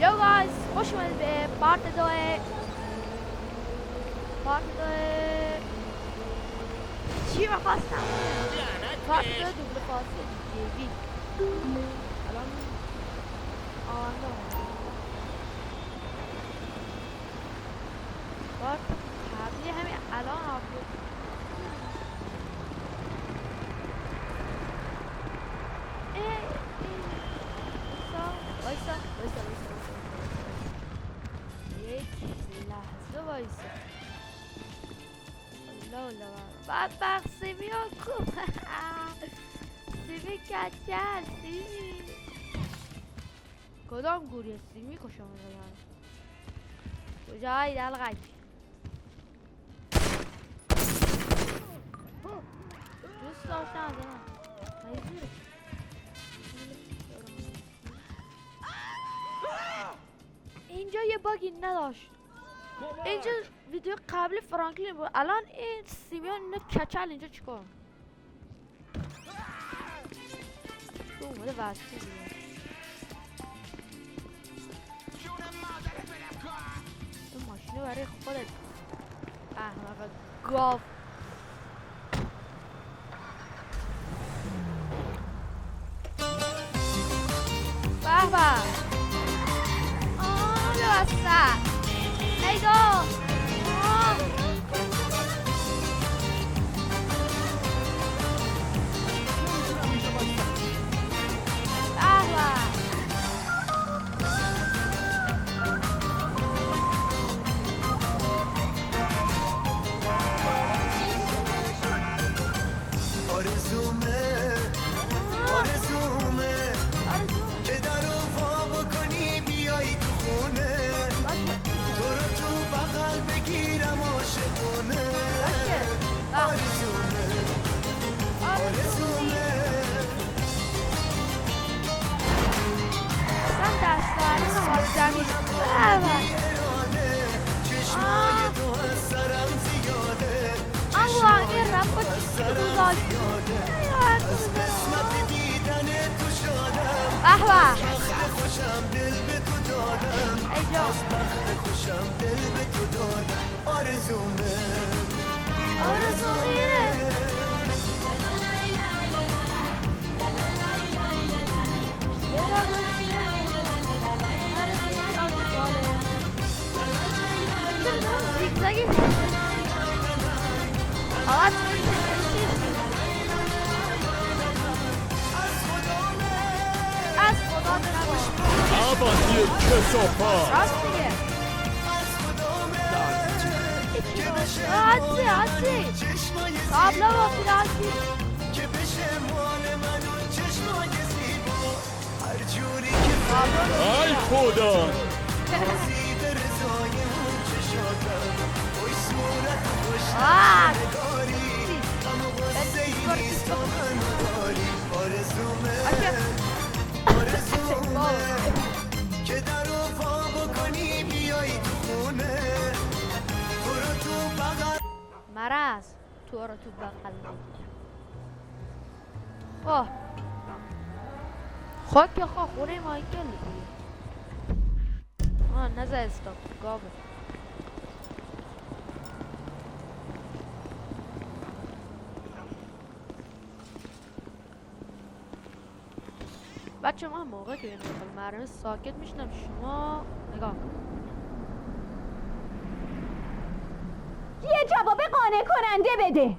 یو گایز خوش اومدید به پارت دوه چی بخواستم؟ پارت دوه دوبله فاصله جیوی الان آنده پارت قبلی همین الان آپلود وایسا یک لحظه وایسا لا بدبخت سیمی ها کو سیمی کچل سیمی کدام گوریه سیمی کشم من کجایی دلغک دوست داشتم از من نیزیره اینجا یه باگی نداشت اینجا ویدیو قبل فرانکلین بود الان این سیمیان اینا کچل اینجا چیکار تو اومده واسه این ماشینه برای خودت احمق گاف به به وسط ایدو ای خدا مرز تو رو تو بغل خب خاک یا خواه خونه مایکل دیگه نزه استاپ گابه بچه ما موقع که این مرمه ساکت میشنم شما نگاه یه جواب قانع کننده بده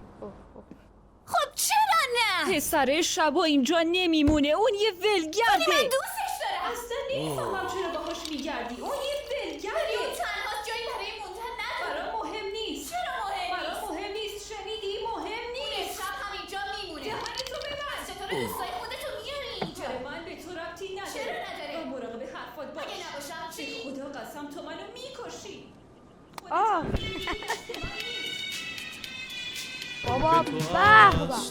خب چرا نه؟ پسر شبا اینجا نمیمونه اون یه ولگرده من دوستش دارم اصلا نمیفهمم چرا باهاش میگردی اون یه ولگرده اون تنها جایی برای موندن نداره برام مهم نیست چرا مهم نیست؟ برام مهم نیست شنیدی مهم نیست شب همینجا میمونه دهنتو ببند چطور دوستای خودتو میاری اینجا؟ من به تو ربطی نداره چرا نداره؟ مراقب حرفات باش اگه نباشم چی؟ به خدا قسم تو منو میکشی بابا به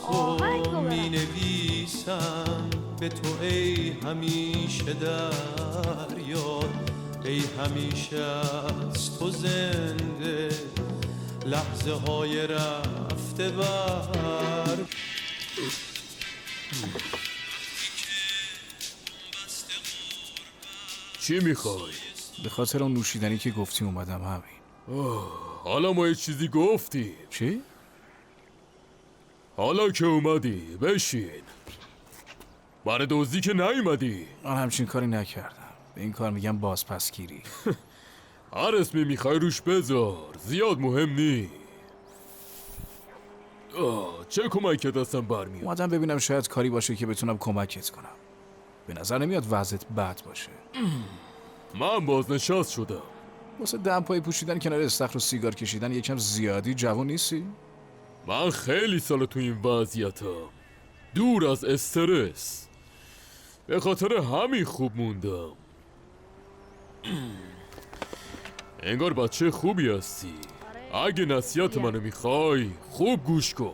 آهنگو می نویسم به تو ای همیشه در یاد ای همیشه از تو زنده لحظه های رفته بر چی میخوای؟ به خاطر اون نوشیدنی که گفتی اومدم همین. حالا ما یه چیزی گفتیم. چی؟ حالا که اومدی بشین. برای دزدی که نیومدی. من همچین کاری نکردم. به این کار میگم بازپسگیری. هر اسمی میخوای روش بذار، زیاد مهم نی. چه کمکت هستم برمیاد؟ اومدم ببینم شاید کاری باشه که بتونم کمکت کنم. به نظر نمیاد وضعت بد باشه. من بازنشست شدم. واسه دمپایی پوشیدن کنار استخر و سیگار کشیدن یکم زیادی جوون نیستی؟ من خیلی سال تو این وضعیتم، دور از استرس. به خاطر همین خوب موندم. انگار بچه خوبی هستی. اگه نصیحت منو میخوای خوب گوش کن.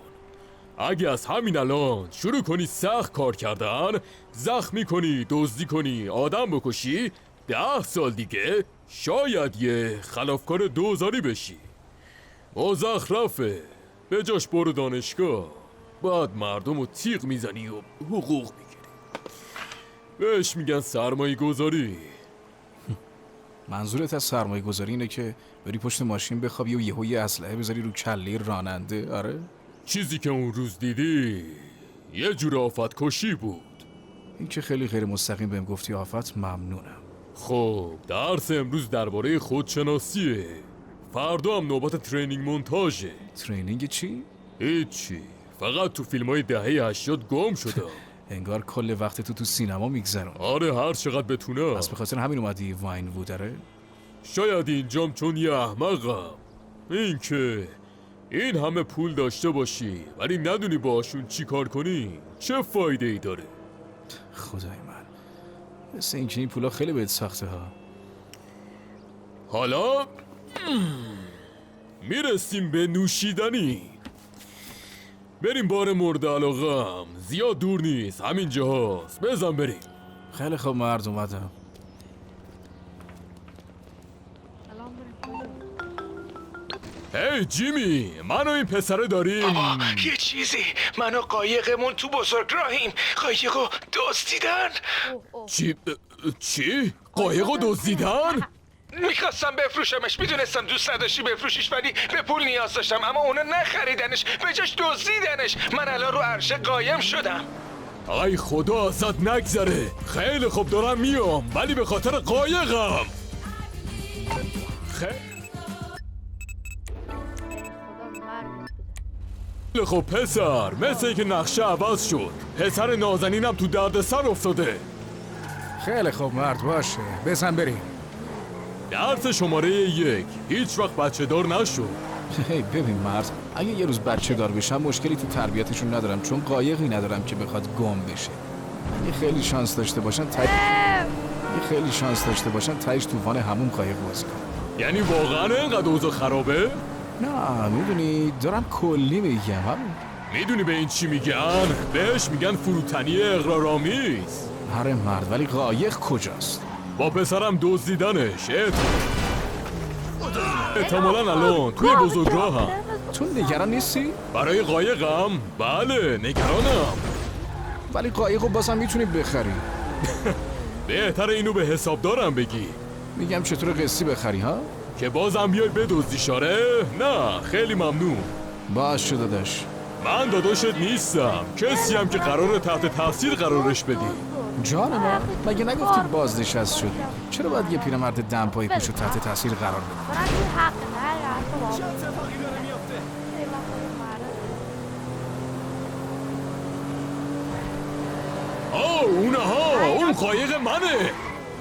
اگه از همین الان شروع کنی سخت کار کردن، زخمی کنی، دزدی کنی، آدم بکشی، 10 سال دیگه شاید یه خلافکار دوزاری بشی. مزخرفه. به جاش برو دانشگاه، بعد مردم رو تیغ میزنی و حقوق میگیری. بهش میگن سرمایه گذاری. منظورت از سرمایه گذاری اینه که بری پشت ماشین بخوابی و یهو یه اسلحه بذاری رو کله راننده؟ آره؟ چیزی که اون روز دیدی یه جور آفت کشی بود. این که خیلی غیر مستقیم بهم گفتی آفت، ممنونم. خب درس امروز درباره خودشناسیه. فردا هم نوبت ترینینگ مونتاژه. ترینینگ چی؟ هیچی، فقط تو فیلمای دهه 80 گم شدم. انگار کل وقت تو سینما میگذرون. آره هر چقدر بتونم. پس به خاطر همین اومدی واین وودره؟ شاید اینجام چون یه احمقم. این که این همه پول داشته باشی ولی ندونی باشون چی کار کنی چه فایده ای داره؟ خدای من، مثل اینکه این پولا خیلی بهت سخته ها. حالا میرسیم به نوشیدنی. بریم بار مورد علاقم، زیاد دور نیست، همین جاست، بزن بریم. خیلی خوب مرد، اومدم. سلام بریم. هی جیمی، من و این پسره داریم. یه چیزی، من و قایقمون تو بزرگراهیم. قایقو دزدیدن. چی؟ قایقو دزدیدن؟ میخواستم بفروشمش، میدونستم دوست نداشتی بفروشیش ولی به پول نیاز داشتم، اما اونا نخریدنش، به جاش دزدیدنش. من الان رو عرشه قایم شدم. ای خدا ازت نگذره. خیلی خوب دارم میام ولی به خاطر قایقم. خدا مرگ بده. خب پسر، مثل اینکه نقشه عوض شد. پسر نازنینم تو دردسر افتاده. خیلی خوب مرد، باشه بزن بریم. درس شماره 1، هیچ وقت بچه دار نشو. هی ببین مرد، اگه یه روز بچه دار بشم مشکلی تو تربیتشون ندارم، چون قایقی ندارم که بخواد گم بشه. یه خیلی شانس داشته باشن تایش تو وان همون قایق بازی کنم. یعنی واقعا اینقدر اوضاع خرابه؟ نه میدونی دارم کلی میگم. همون میدونی به این چی میگن؟ بهش میگن فروتنی اقرارآمیز. هر مرد، ولی قایق کجاست؟ با پسرم دزدیدنش. احتمالاً الان توی بزرگراهم. تو نگران نیستی؟ برای قایقم؟ بله نگرانم. ولی قایقو بازم میتونی بخری. بهتر اینو به حسابدارم بگی. میگم چطور قسطی بخری ها؟ که بازم بیای بدزدی شاره؟ نه خیلی ممنون. باشه داداش. من داداشت نیستم، کسی هم که قراره تحت تاثیر قرارش بدی. جان من، مگه نگفتی بازنشست شدی؟ چرا باید یه پیرمرد دمپایی پوشو تحت تاثیر قرار بدی؟ برای تو حق نه. چه اتفاقی داره میفته؟ اونها، اون قایق منه.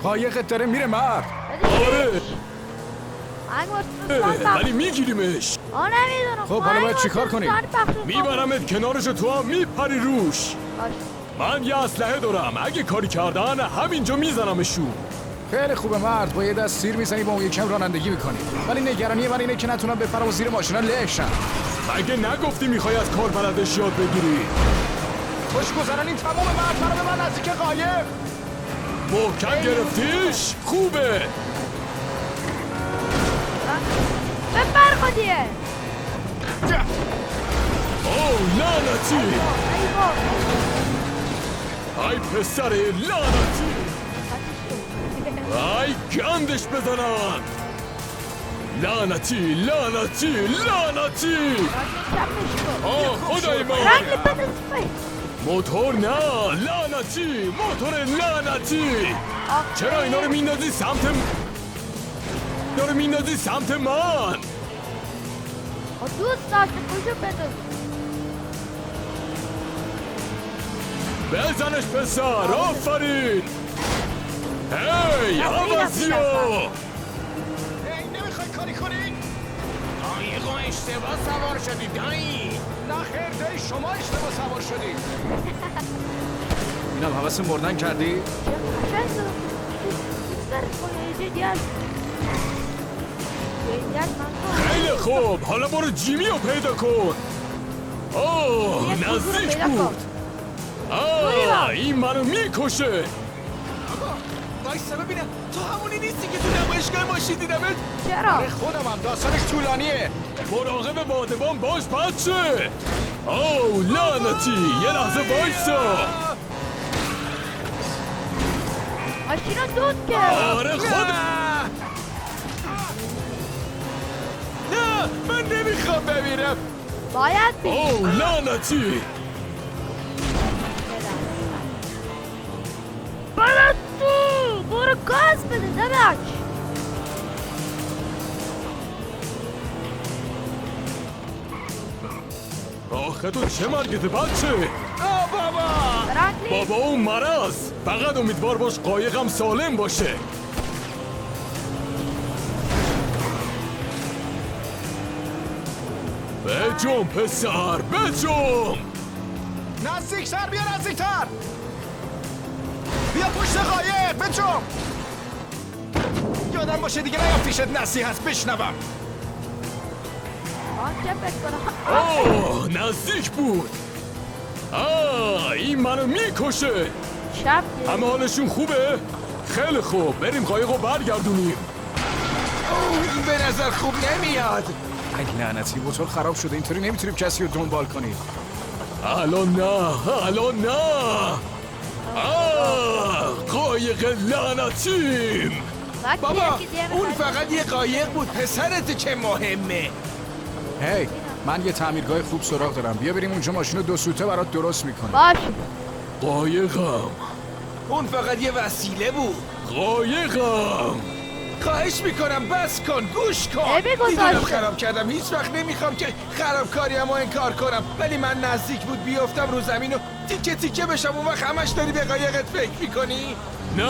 قایقت داره میره مرد. آره ولی میگیریمش. نمیدونم. خب حالا باید چیکار کنیم؟ میبرمت کنارش، تو هم میپری روش. من یه اسلحه دارم، اگه کاری کردن همینجا میزنمشون. خیلی خوبه مرد، با یه دست سیر میزنی با اون یکم رانندگی میکنی. ولی نگرانی من اینه که نتونم بپرم و زیر ماشینا لهشم. مگه نگفتی میخوای از کار بلدش یاد بگیری؟ خوشگذرانی تمام مرد، برای به من نزدیک قایق. محکم گرفتیش؟ خوبه. بپر خودیه. اوه لعنتی. ای پسر لعنتی. ای گندش بزنن. لعنتی لعنتی لعنتی. کمش کن. آه خدای من. رنگ بده سفید. موتور نه لعنتی موتور لعنتی. چرا اینا رو میندازی سمت من؟ دوست داشته کجا بده. بزنش پسر آفرین. هی عوضیو. نمیخوای کاری کنی؟ قایقا اشتباه سوار شدی دایی. نه خیر دایی شما اشتباه سوار شدی. اینم حوث مردن کردی؟ چه قشنگ شد. دوست داری کنی دیگر. خیلی خوب حالا برو جیمی رو پیدا کن. آه نزدیک بود. آه این منو میکشه. وایسا ببینم تو همونی نیستی که تو نمایشگاه ماشین دیدمت؟ چرا؟ خودم هم داستانش طولانیه. مراقب بادبان باش بچه. آه لعنتی یه لحظه وایسا. ماشینا دود کرد. آره خود نه من نمیخوام ببینم. باید بی. آه لعنتی. برو گاز بده نمک. آخه تو چه مرگته بچه؟ آه بابا. فرانکلین بابا اون مرض. فقط امیدوار باش قایقم سالم باشه. بجم پسر بجم. نزدیکتر بیا نزدیکتر. بیا پشت قایق بجم. یادم باشه دیگه نیام پیشت نصیحت بشنوم. آنچه فکر کنم. آه نزدیک بود. آه این منو میکشه. شب همه حالشون خوبه؟ خیلی خوب بریم قایقو برگردونیم. این به نظر خوب نمیاد. ای لعنتی موتور خراب شده اینطوری نمیتونیم کسی رو دنبال کنیم. الان نه. قایق لعنتیم. بابا اون فقط یه قایق بود پسرت چه مهمه. هی من یه تعمیرگاه خوب سراغ دارم بیا بریم اونجا ماشین رو 2 سوته برات درست میکنم. باش. قایقم اون فقط یه وسیله بود. قایقم. خواهش میکنم بس کن گوش کن. بگو میدونم داشته. خراب کردم هیچ وقت نمیخوام که خرابکاری اما انکار کنم ولی من نزدیک بود بیافتم رو زمین و تیکه تیکه بشم اون وقت همش داری به قایقت فکر میکنی؟ نه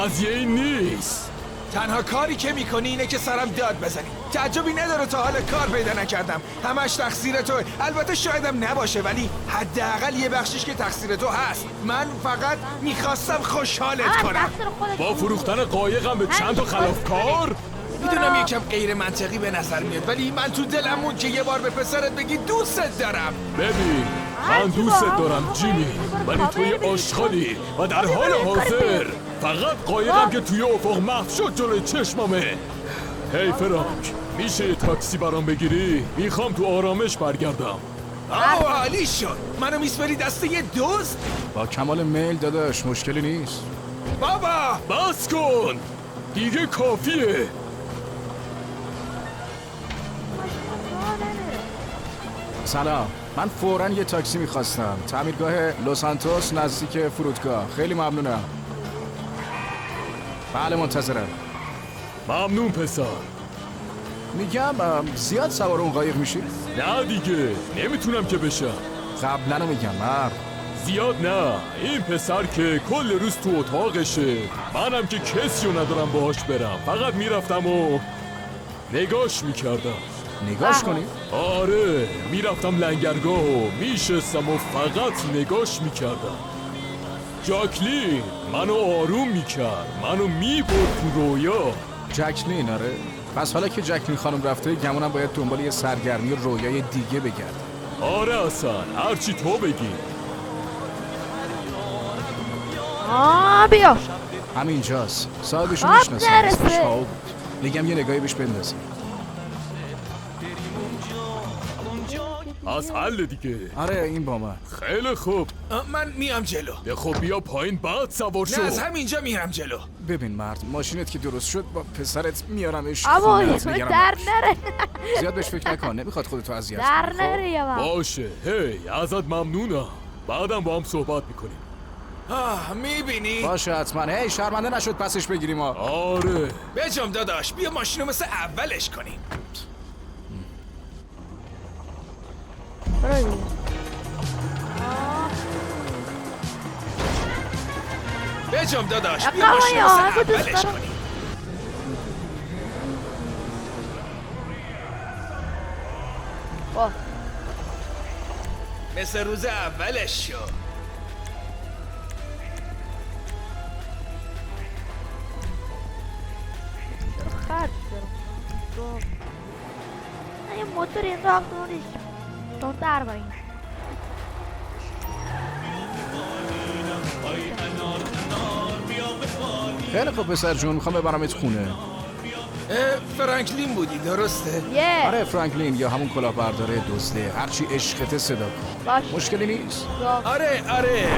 قضیه این نیست. تنها کاری که میکنی اینه که سرم داد بزنی. تعجبی نداره تا حالا کار پیدا نکردم. همش تقصیر توه. البته شایدم نباشه ولی حداقل یه بخشش که تقصیر تو هست. من فقط میخواستم خوشحالت کنم. با فروختن قایقم به چند تا خلافکار. میدونم یکم غیر منطقی به نظر میاد ولی من تو دلم بود که یه بار به پسرت بگی دوستت دارم. ببین من دوست دارم جیمی ولی توی آشغالی و در حال حاضر فقط قایقم که توی افق محو شد جلوی چشممه. هی فرانک میشه یه تاکسی برام بگیری؟ میخوام تو آرامش برگردم. عالی شد. منو میسپری دست یه دوست؟ با کمال میل داداش مشکلی نیست. بابا بس کن دیگه کافیه. سلام من فوراً یه تاکسی میخواستم تعمیرگاه لوس سانتوس نزدیک فرودگاه. خیلی ممنونم. بله منتظرم. ممنون پسر. میگم زیاد سوار اون قایق میشی؟ نه دیگه نمیتونم که بشم. قبلا میگم مرد. زیاد نه. این پسر که کل روز تو اتاقشه. منم که کسی رو ندارم باهاش برم. فقط میرفتم و نگاش میکردم. نگاش کنی؟ آره میرفتم لنگرگاه و میشستم و فقط نگاش میکردم. جاکلین منو آروم میکرد. منو میبرد تو رویا. جکلین آره. پس حالا که جکلین خانم رفته گمونم باید دنبال یه سرگرمی و رویای دیگه بگرد. آره اصلا هرچی تو بگی. بیا همینجاست. صاحبشو آب میشناسم. نرسه. اسمش هاو بود. میگم یه نگاهی بهش بندازیم. پس حل دیگه. آره این با من. خیلی خوب. من میام جلو. خب بیا پایین بعد سوار نه از شو. همینجا میرم جلو. ببین مرد، ماشینت که درست شد با پسرت میارمش اما خونه‌ات، در میگیرمش. نره زیاد بهش فکر نکن، نمیخواد خودتو اذیت در کنی. نره یه وقت. باشه هی ازت ممنونم. بعدم با هم صحبت میکنیم. میبینی؟ باشه حتما. هی شرمنده نشد پسش بگیریم ها. آره. بجام داداش بیا ماشینو مثل اولش کنیم. برو دیگه. بجام داداش بیا اقا ماشینو یا، مثل اگه دوست اولش دارم. کنیم. خب مثل روز اولش شو. خرج دارم. خب یه موتور انداخت اونش تون در با این. خیلی خوب پسر جون، میخوام ببرمت خونه. فرانکلین بودی درسته؟ یه آره فرانکلین، یا همون کلاهبرداره دزده، هرچی عشقت صدا کن. باش مشکلی نیست. آره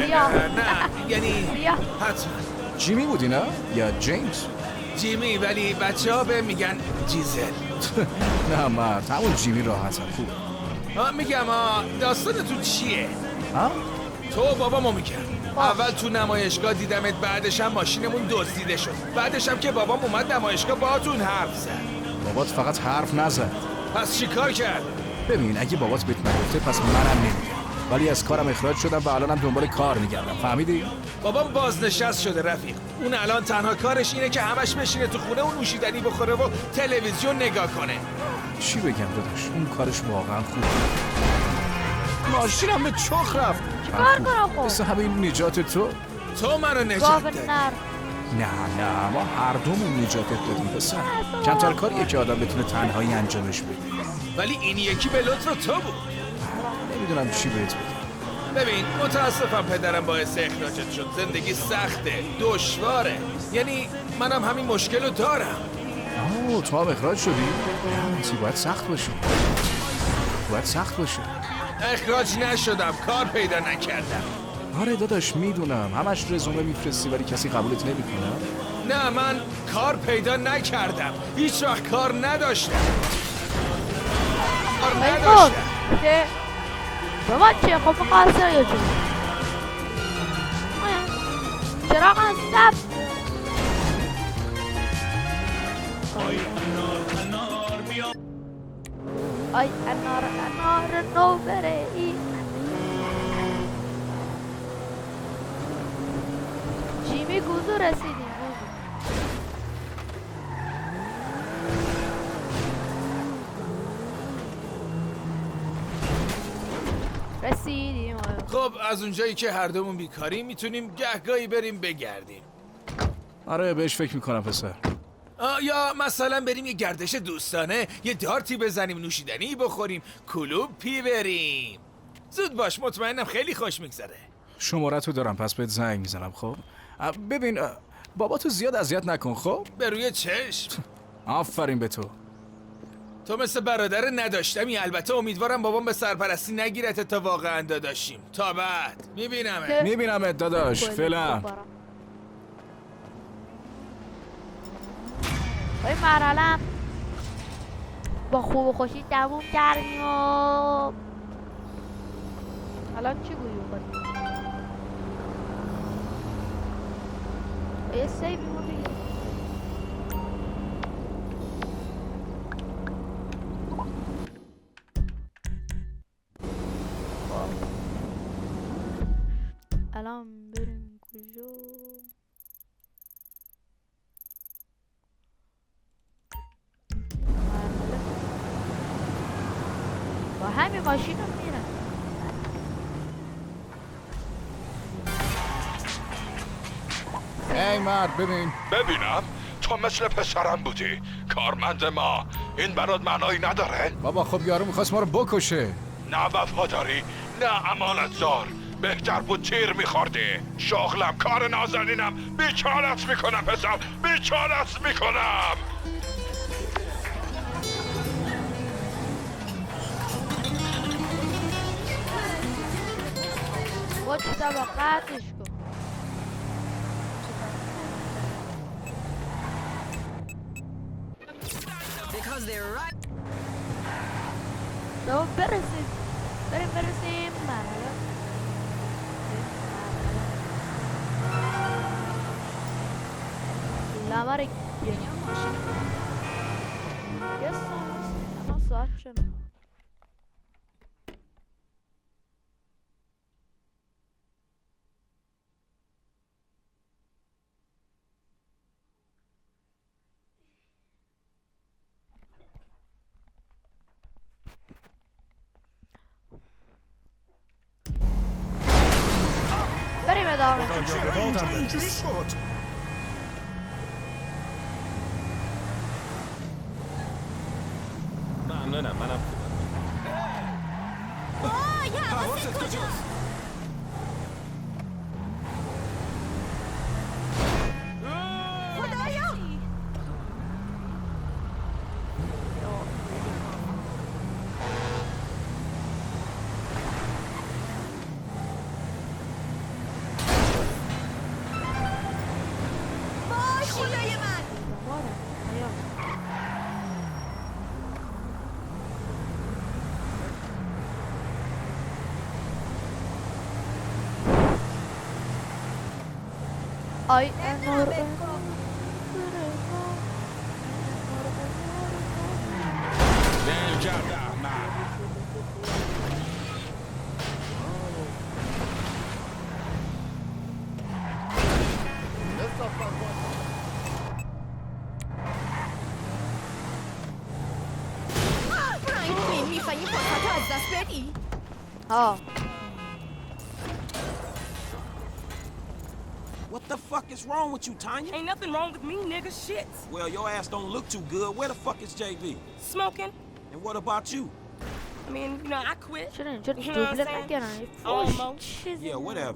بیا. نه یعنی بیا. حتما جیمی بودی نه؟ یا جیمز؟ جیمی، ولی بچه ها به میگن جیزل. نه مرد، همون جیمی راحتم. خوب. میگم داستان تو چیه؟ ها؟ تو بابامو میگم اول تو نمایشگاه دیدمت، بعدش هم ماشینمون دزدیده شد، بعدش هم که بابام اومد نمایشگاه باهاتون حرف زد. بابات فقط حرف نزد. پس چی کار کرد؟ ببین اگه بابات بهت نگفته پس منم نمیگم، ولی از کارم اخراج شدم و الانم دنبال کار میگردم. فهمیدی؟ بابام بازنشست شده رفیق. اون الان تنها کارش اینه که همش بشینه تو خونه و نوشیدنی بخوره و تلویزیون نگاه کنه. چی بگم داداش، اون کارش واقعا خوبه. ماشینم به چخ رفت. کار کنم خب مثل همین نجات تو. تو منو نجات گاو دادی. نر. نه ما هر دومون نجاتت دادیم پسر. کمتر کاریه که آدم بتونه تنهایی انجامش بده. ولی این یکی به لطف تو بود. نمیدونم چی بهت بگم. ببین متاسفم پدرم باعث اخراجت شد. زندگی سخته، دشواره. یعنی منم همین مشکل رو دارم. تو هم اخراج شدی؟ نه باید سخت باشه. باید سخت باشه. اخراج نشدم، کار پیدا نکردم. آره داداش میدونم، همش رزومه میفرستی ولی کسی قبولت نمیکنه. نه من کار پیدا نکردم، هیچ وقت کار نداشتم. کار خب نداشتم. که بابا چه خب مقاصر یا چون چرا قصد آی انار انار نو بره ای جیمی گوزو رسیدیم رسیدیم خب از اونجایی که هر دومون بیکاریم میتونیم گهگاهی بریم بگردیم. آره بهش فکر میکنم پسر. یا مثلا بریم یه گردش دوستانه، یه دارتی بزنیم، نوشیدنی بخوریم، کلوب پی بریم. زود باش، مطمئنم خیلی خوش میگذره. شماره‌تو دارم پس بهت زنگ میزنم. خب ببین باباتو زیاد اذیت نکن. خب به روی چشم. آفرین به تو. تو مثل برادر نداشتمی. البته امیدوارم بابام به سرپرستی نگیرت تا واقعا داداشیم. تا بعد میبینمت. میبینمت داداش. فعلا این مرحله با خوب و خوشی تموم کردیم و الان چی گویی بکنیم؟ یه سیبی ما بگیم الان بریم کجا؟ با همین ماشین هم میرم. ای مرد ببینم تو مثل پسرم بودی، کارمند ما. این برات معنایی نداره؟ بابا خب یارو میخواست ما رو بکشه. نه وفاداری، نه امانتدار. بهتر بود تیر میخوردی. شغلم، کار نازنینم. بیچارت میکنم پسر، بیچارت میکنم. مجتبا قطعش کن. تو برسیم برسیم مرحله لامر یه ساعت شد. بریم ادامه. چرا اینجوری شد؟ ممنونم منم حواست کجاست؟ Ay enor دل کرده احمد میخوایی این فرصت رو از دست بدی؟ ها What the fuck is wrong with you, Tanya? Ain't nothing wrong with me, nigga. Shit. Well, your ass don't look too good. Where the fuck is JV? Smoking. And what about you? I mean, you know, I quit. چرا اینجا You know what I'm دوبله saying? نگرن Almost. چیزی Yeah, whatever.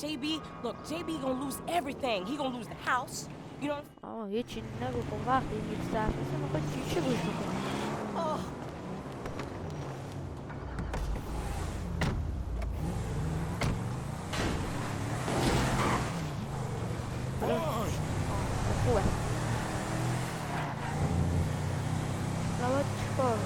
JB, look, JB gonna lose everything. He gonna lose the house. You know. آه یه چی نگو خب وقتی میگی صرفه میخواد چی بوش بکنه خوبه باید چیکار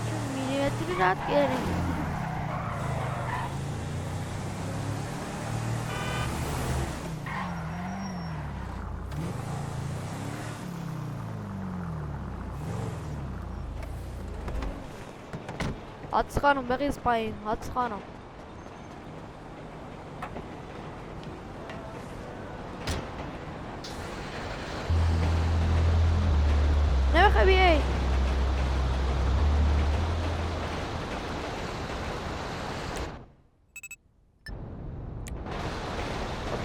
چون میلیمتری رد کردیم حدس خانم بقیز پایین حدس خانم نمیخوای بیایی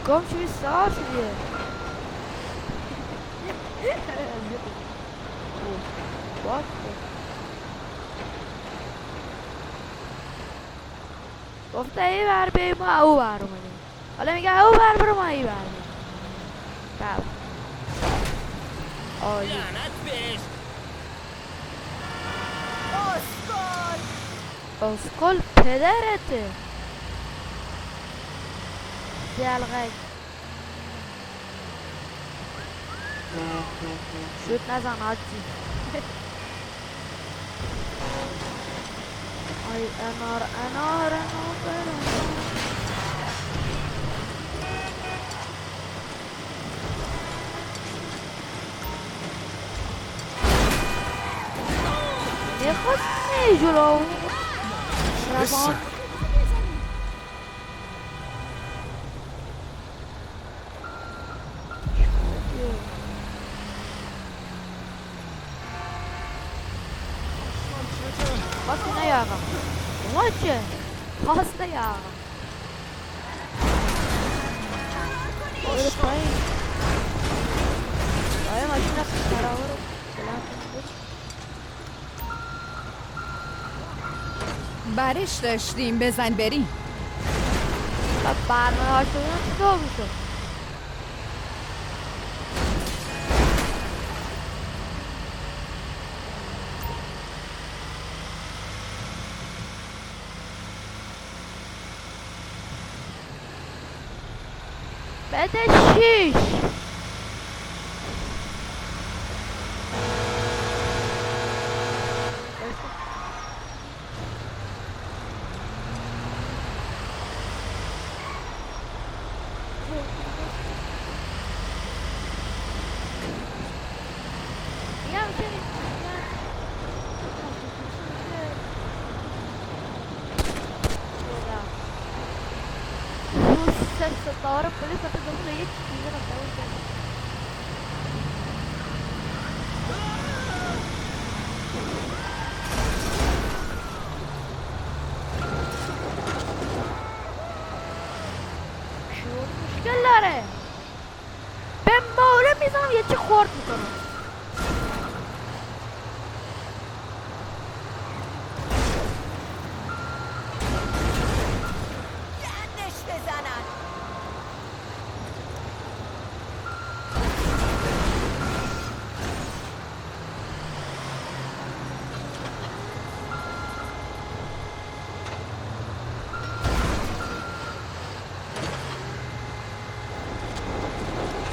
گم چوی سار شدیه باید گفته ای بر بیم ما او بر اومدیم حالا میگه او بر برو ما ای بر بریم بله آلی اسکل پدرته دلغی شد نزن حاجی ay anar anar anar ne خودی جلو روان Hasta ya ağam. Maçı. Hasta ya ağam. Öyle payın. Ay maşına karar برش داشتیم بزن بریم برنامه هاشون چطور میشه بده 6. ستاره پلیس تا دنبال یک چیزی رفته بود. شور مشکل داره. به موله میزنم یه چی خورد میکنم.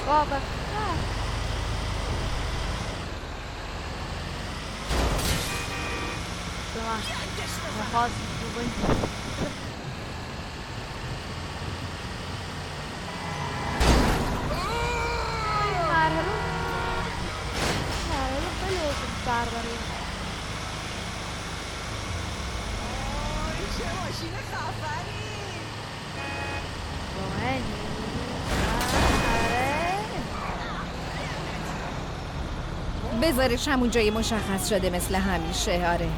بابا خواست مرحله خیلی برداری چه ماشین خفنی. بذارش همون جای مشخص شده مثل همیشه. آره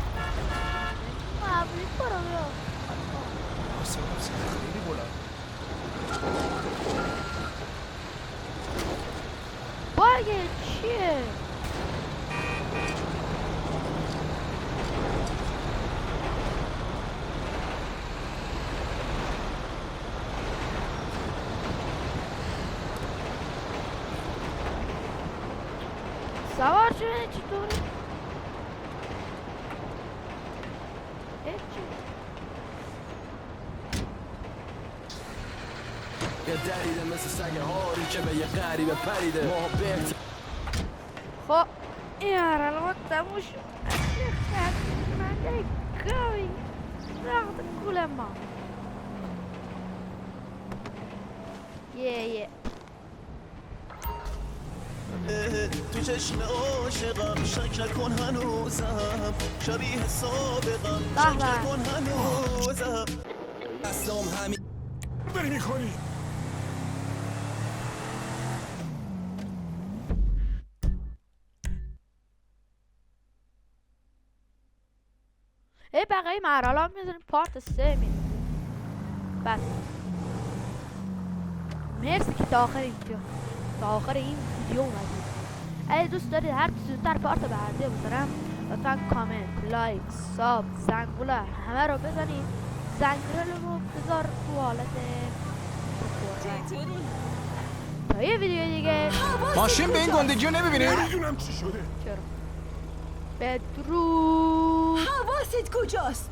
باگه چیه؟ سوار شده چطوری؟ یه دریده مثل سگ هاری که به یه غریبه پریده ما بهت. خب این حرالات تموم شد. خطرنده گاوی رقت گول ما. یه تو چشم عاشقم شک نکن هنوزم شبیه سابقم شک نکن هنوزم دستم همین داری میکنی؟ بقیه مرحله هم میزنیم پارت 3 میدیم. بس مرسی که تا آخر این ویدیو اومدید. اگه دوست دارید هر زودتر پارت بعدی بذارم لطفا کامنت، لایک، ساب، زنگوله همه رو بزنید. زنگوله رو بذار تو حالت تا یه ویدیو دیگه. ماشین به این گندگی رو نمیبینی؟ نمیدونم چی شده. چرا؟ بدرود. حواست کجاست؟